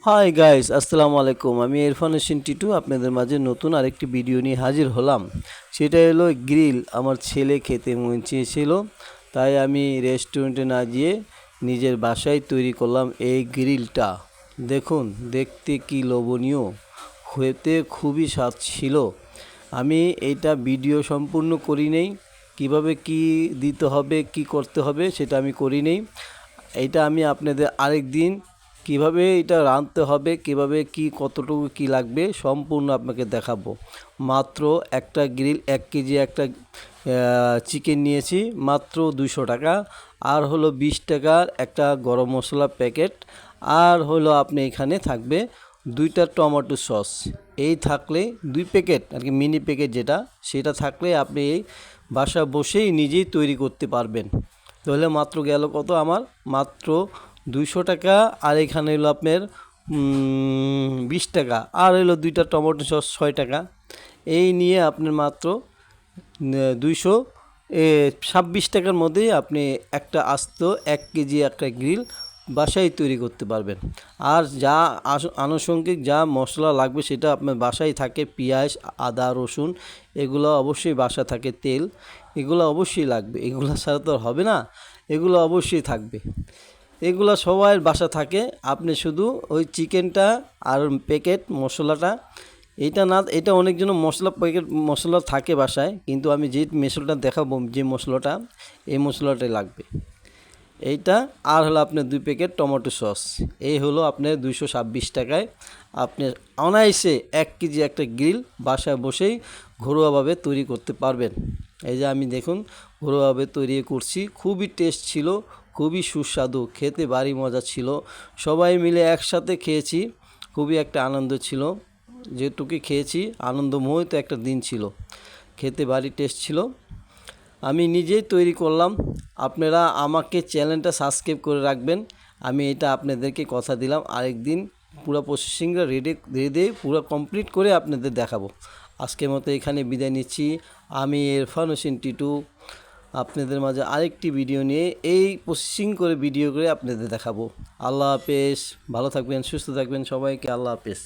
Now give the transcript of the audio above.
Hi guys, আসসালামু আলাইকুম। আমি ইরফান হোসেন টিটু আপনাদের মাঝে নতুন আরেকটি ভিডিও নিয়ে হাজির হলাম। সেটা হলো গ্রিল। আমার ছেলে খেতে মন চেয়েছিল, তাই আমি রেস্টুরেন্টে না গিয়ে নিজের বাসায় তৈরি করলাম এই গ্রিলটা। দেখুন, দেখতে কি লোভনীয়, খেতে খুবই স্বাদ ছিল। আমি এইটা ভিডিও সম্পূর্ণ করি নেই, কীভাবে কি দিতে হবে কি করতে হবে সেটা আমি করি নেই। এইটা আমি আপনাদের আরেক দিন কিভাবে এটা রাঁধতে হবে, কিভাবে কি কতটুকু কি লাগবে সম্পূর্ণ আপনাকে দেখাবো। মাত্র একটা গ্রিল 1 কেজি একটা চিকেন নিয়েছি, মাত্র 200 টাকা। আর হলো 20 টাকার একটা গরম মশলা প্যাকেট। আর হলো আপনি এখানে থাকবে 2টা টমেটো সস। এই থাকলে 2 প্যাকেট আর কি, মিনি প্যাকেট যেটা, সেটা থাকলে আপনি এই বাসা বসেই নিজেই তৈরি করতে পারবেন। তাহলে মাত্র গেল কত আমার, মাত্র 200 টাকা। আর এখানে হলো আপনার 20 টাকা। আর হলো 2টা টমেটো সস 6 টাকা। এই নিয়ে আপনার মাত্র 226 টাকার মধ্যেই আপনি একটা আস্ত 1 কেজি একটা গ্রিল বাসায় তৈরি করতে পারবেন। আর যা আনুষঙ্গিক যা মশলা লাগবে সেটা আপনার বাসায় থাকে। পেঁয়াজ, আদা, রসুন এগুলো অবশ্যই বাসা থাকে। তেল এগুলো অবশ্যই লাগবে, এগুলো ছাড়া তো হবে না, এগুলো অবশ্যই থাকবে। এগুলো সবার বাসা থাকে। আপনি শুধু ওই চিকেনটা আর প্যাকেট মশলাটা, এটা না, এটা অনেকজন মশলা প্যাকেট মশলা থাকে বাসায়, কিন্তু আমি যে মশলাটা দেখাবো, যে মশলাটা, এই মশলাটাই লাগবে এইটা। আর হলো আপনার 2 প্যাকেট টমেটো সস। এই হলো আপনার 226 টাকায় আপনি অনায়াসে 1 কেজি একটা গ্রিল বাসায় বসেই ঘরোয়াভাবে তৈরি করতে পারবেন। এই যে আমি দেখুন ঘরোয়াভাবে তৈরি করছি, খুবই টেস্ট ছিল, খুবই সুস্বাদু, খেতে ভারী মজা ছিল। সবাই মিলে একসাথে খেয়েছি, খুবই একটা আনন্দ ছিল। যেটুকু খেয়েছি আনন্দময় তো একটা দিন ছিল, খেতে ভারী টেস্ট ছিল। আমি নিজেই তৈরি করলাম। আপনারা আমাকে চ্যানেলটা সাবস্ক্রাইব করে রাখবেন। আমি এটা আপনাদেরকে কথা দিলাম, আরেক দিন পুরো প্রসেসিংটা রেডি পুরো কমপ্লিট করে আপনাদের দেখাবো। আজকের মতো এখানে বিদায় নিচ্ছি। আমি ইরফান হোসেন টিটু আপনাদের মাঝে আরেকটি ভিডিও নিয়ে এই প্রসেসিং করে ভিডিও করে আপনাদের দেখাবো। আল্লাহ হাফেজ, ভালো থাকবেন, সুস্থ থাকবেন, সবাইকে আল্লাহ হাফেজ।